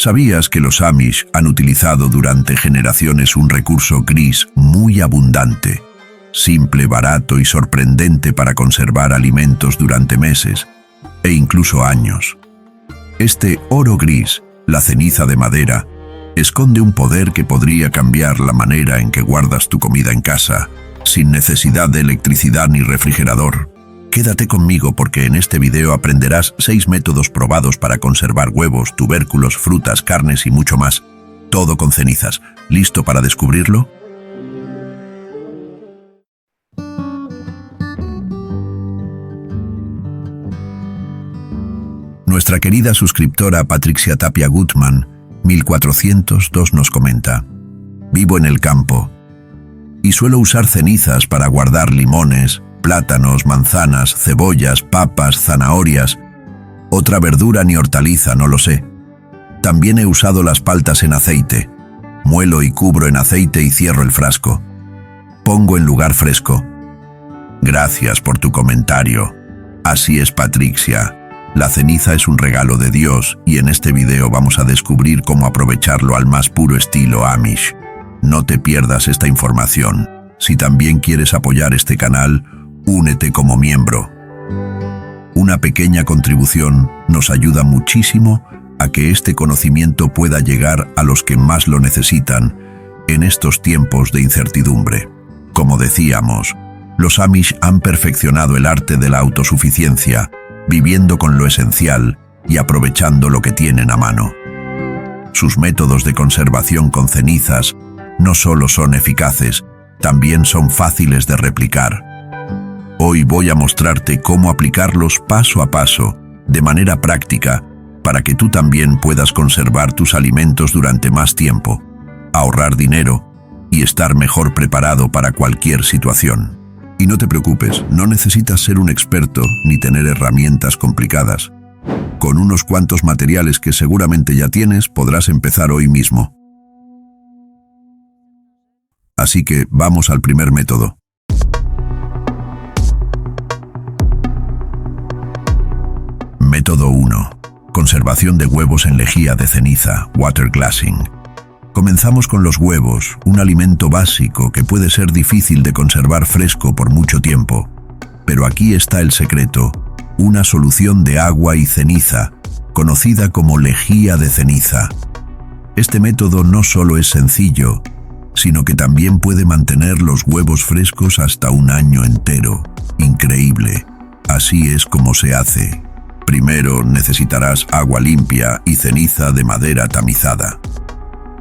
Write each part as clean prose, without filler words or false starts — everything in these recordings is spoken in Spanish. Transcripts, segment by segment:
¿Sabías que los Amish han utilizado durante generaciones un recurso gris muy abundante, simple, barato y sorprendente para conservar alimentos durante meses e incluso años? Este oro gris, la ceniza de madera, esconde un poder que podría cambiar la manera en que guardas tu comida en casa, sin necesidad de electricidad ni refrigerador. Quédate conmigo porque en este video aprenderás 6 métodos probados para conservar huevos, tubérculos, frutas, carnes y mucho más. Todo con cenizas. ¿Listo para descubrirlo? Nuestra querida suscriptora Patricia Tapia Gutman, 1402, nos comenta: vivo en el campo y suelo usar cenizas para guardar limones, plátanos, manzanas, cebollas, papas, zanahorias, otra verdura ni hortaliza, no lo sé. También he usado las paltas en aceite. Muelo y cubro en aceite y cierro el frasco. Pongo en lugar fresco. Gracias por tu comentario. Así es, Patricia. La ceniza es un regalo de Dios y en este video vamos a descubrir cómo aprovecharlo al más puro estilo Amish. No te pierdas esta información. Si también quieres apoyar este canal, únete como miembro. Una pequeña contribución nos ayuda muchísimo a que este conocimiento pueda llegar a los que más lo necesitan en estos tiempos de incertidumbre. Como decíamos, los Amish han perfeccionado el arte de la autosuficiencia, viviendo con lo esencial y aprovechando lo que tienen a mano. Sus métodos de conservación con cenizas no solo son eficaces, también son fáciles de replicar. Hoy voy a mostrarte cómo aplicarlos paso a paso, de manera práctica, para que tú también puedas conservar tus alimentos durante más tiempo, ahorrar dinero y estar mejor preparado para cualquier situación. Y no te preocupes, no necesitas ser un experto ni tener herramientas complicadas. Con unos cuantos materiales que seguramente ya tienes, podrás empezar hoy mismo. Así que vamos al primer método. Método 1. Conservación de huevos en lejía de ceniza, water glassing. Comenzamos con los huevos, un alimento básico que puede ser difícil de conservar fresco por mucho tiempo. Pero aquí está el secreto, una solución de agua y ceniza, conocida como lejía de ceniza. Este método no solo es sencillo, sino que también puede mantener los huevos frescos hasta un año entero. Increíble. Así es como se hace. Primero necesitarás agua limpia y ceniza de madera tamizada.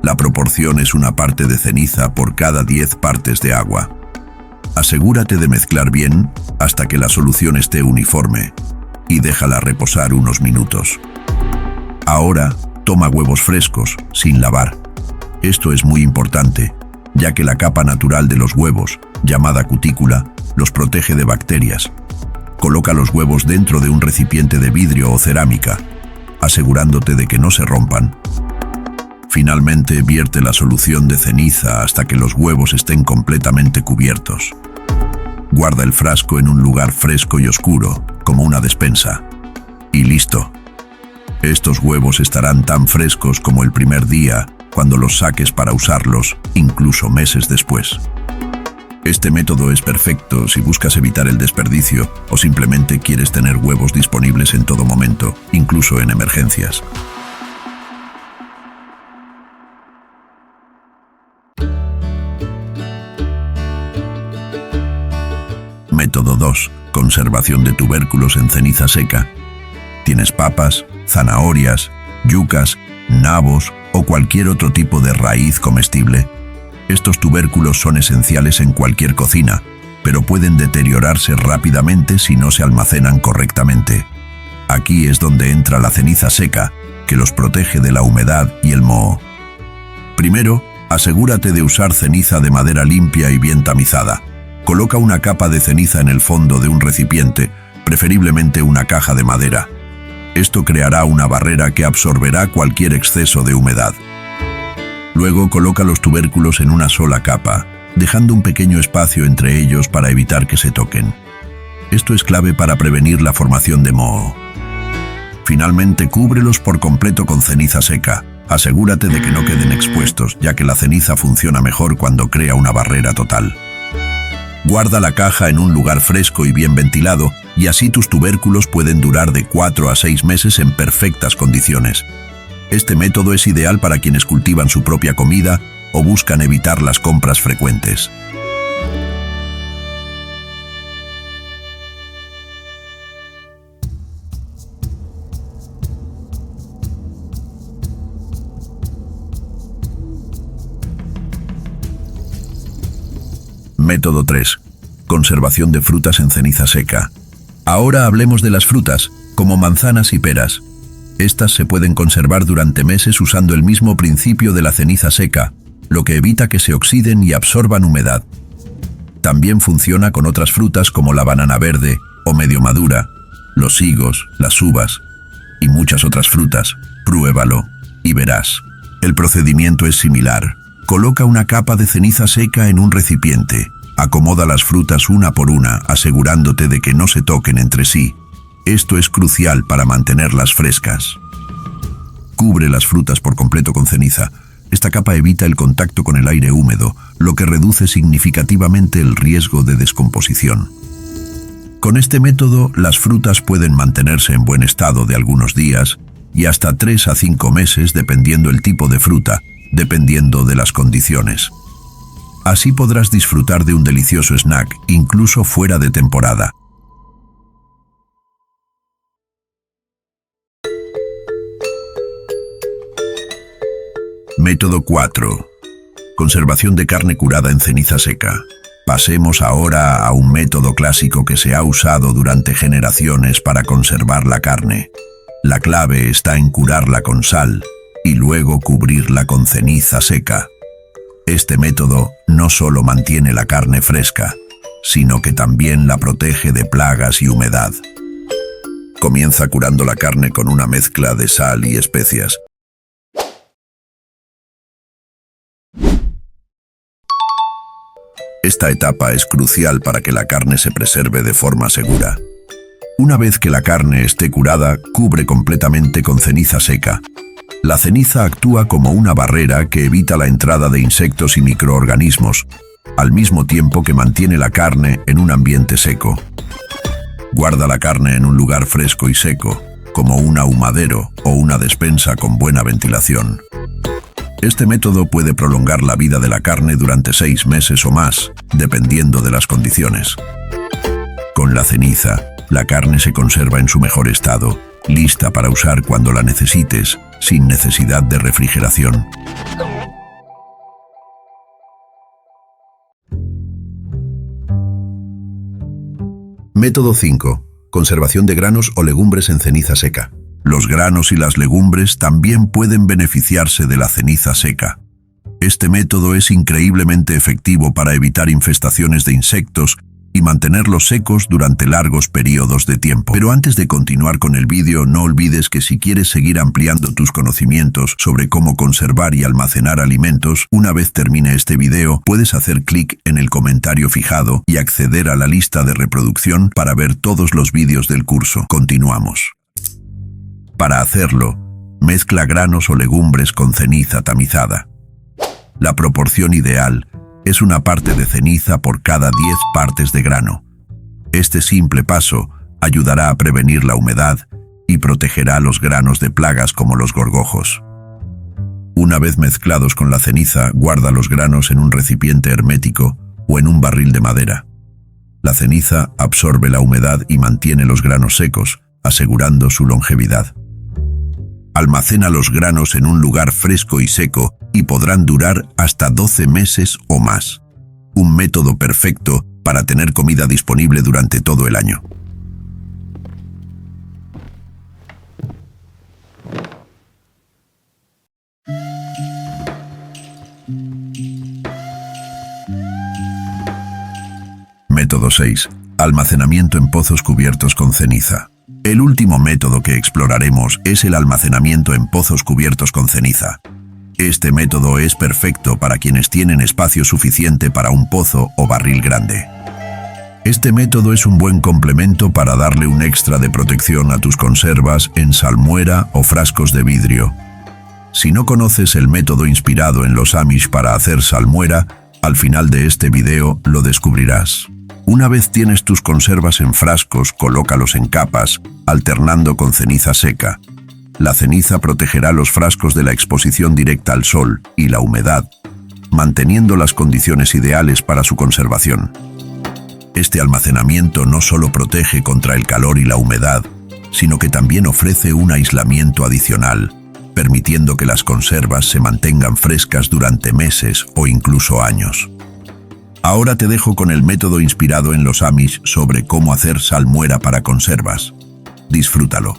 La proporción es 1 parte de ceniza por cada 10 partes de agua. Asegúrate de mezclar bien hasta que la solución esté uniforme y déjala reposar unos minutos. Ahora, toma huevos frescos, sin lavar. Esto es muy importante, ya que la capa natural de los huevos, llamada cutícula, los protege de bacterias. Coloca los huevos dentro de un recipiente de vidrio o cerámica, asegurándote de que no se rompan. Finalmente, vierte la solución de ceniza hasta que los huevos estén completamente cubiertos. Guarda el frasco en un lugar fresco y oscuro, como una despensa. Y listo. Estos huevos estarán tan frescos como el primer día, cuando los saques para usarlos, incluso meses después. Este método es perfecto si buscas evitar el desperdicio o simplemente quieres tener huevos disponibles en todo momento, incluso en emergencias. Método 2. Conservación de tubérculos en ceniza seca. ¿Tienes papas, zanahorias, yucas, nabos o cualquier otro tipo de raíz comestible? Estos tubérculos son esenciales en cualquier cocina, pero pueden deteriorarse rápidamente si no se almacenan correctamente. Aquí es donde entra la ceniza seca, que los protege de la humedad y el moho. Primero, asegúrate de usar ceniza de madera limpia y bien tamizada. Coloca una capa de ceniza en el fondo de un recipiente, preferiblemente una caja de madera. Esto creará una barrera que absorberá cualquier exceso de humedad. Luego coloca los tubérculos en una sola capa, dejando un pequeño espacio entre ellos para evitar que se toquen. Esto es clave para prevenir la formación de moho. Finalmente, cúbrelos por completo con ceniza seca, Asegúrate de que no queden expuestos, ya que la ceniza funciona mejor cuando crea una barrera total. Guarda la caja en un lugar fresco y bien ventilado, y así tus tubérculos pueden durar de 4 a 6 meses en perfectas condiciones. Este método es ideal para quienes cultivan su propia comida o buscan evitar las compras frecuentes. Método 3. Conservación de frutas en ceniza seca. Ahora hablemos de las frutas, como manzanas y peras. Estas se pueden conservar durante meses usando el mismo principio de la ceniza seca, lo que evita que se oxiden y absorban humedad. También funciona con otras frutas como la banana verde o medio madura, los higos, las uvas y muchas otras frutas. Pruébalo y verás. El procedimiento es similar. Coloca una capa de ceniza seca en un recipiente. Acomoda las frutas una por una, asegurándote de que no se toquen entre sí. Esto es crucial para mantenerlas frescas. Cubre las frutas por completo con ceniza. Esta capa evita el contacto con el aire húmedo, lo que reduce significativamente el riesgo de descomposición. Con este método, las frutas pueden mantenerse en buen estado de algunos días y hasta 3 a 5 meses dependiendo el tipo de fruta, dependiendo de las condiciones. Así podrás disfrutar de un delicioso snack, incluso fuera de temporada. Método 4. Conservación de carne curada en ceniza seca. Pasemos ahora a un método clásico que se ha usado durante generaciones para conservar la carne. La clave está en curarla con sal y luego cubrirla con ceniza seca. Este método no solo mantiene la carne fresca, sino que también la protege de plagas y humedad. Comienza curando la carne con una mezcla de sal y especias. Esta etapa es crucial para que la carne se preserve de forma segura. Una vez que la carne esté curada, cubre completamente con ceniza seca. La ceniza actúa como una barrera que evita la entrada de insectos y microorganismos, al mismo tiempo que mantiene la carne en un ambiente seco. Guarda la carne en un lugar fresco y seco, como un ahumadero o una despensa con buena ventilación. Este método puede prolongar la vida de la carne durante 6 meses o más, dependiendo de las condiciones. Con la ceniza, la carne se conserva en su mejor estado, lista para usar cuando la necesites, sin necesidad de refrigeración. Método 5. Conservación de granos o legumbres en ceniza seca. Los granos y las legumbres también pueden beneficiarse de la ceniza seca. Este método es increíblemente efectivo para evitar infestaciones de insectos y mantenerlos secos durante largos periodos de tiempo. Pero antes de continuar con el vídeo, no olvides que si quieres seguir ampliando tus conocimientos sobre cómo conservar y almacenar alimentos, una vez termine este video, puedes hacer clic en el comentario fijado y acceder a la lista de reproducción para ver todos los vídeos del curso. Continuamos. Para hacerlo, mezcla granos o legumbres con ceniza tamizada. La proporción ideal es una parte de ceniza por cada 10 partes de grano. Este simple paso ayudará a prevenir la humedad y protegerá los granos de plagas como los gorgojos. Una vez mezclados con la ceniza, guarda los granos en un recipiente hermético o en un barril de madera. La ceniza absorbe la humedad y mantiene los granos secos, asegurando su longevidad. Almacena los granos en un lugar fresco y seco y podrán durar hasta 12 meses o más. Un método perfecto para tener comida disponible durante todo el año. Método 6. Almacenamiento en pozos cubiertos con ceniza. El último método que exploraremos es el almacenamiento en pozos cubiertos con ceniza. Este método es perfecto para quienes tienen espacio suficiente para un pozo o barril grande. Este método es un buen complemento para darle un extra de protección a tus conservas en salmuera o frascos de vidrio. Si no conoces el método inspirado en los Amish para hacer salmuera, al final de este video lo descubrirás. Una vez tienes tus conservas en frascos, colócalos en capas, alternando con ceniza seca. La ceniza protegerá los frascos de la exposición directa al sol y la humedad, manteniendo las condiciones ideales para su conservación. Este almacenamiento no solo protege contra el calor y la humedad, sino que también ofrece un aislamiento adicional, permitiendo que las conservas se mantengan frescas durante meses o incluso años. Ahora te dejo con el método inspirado en los Amish sobre cómo hacer salmuera para conservas. Disfrútalo.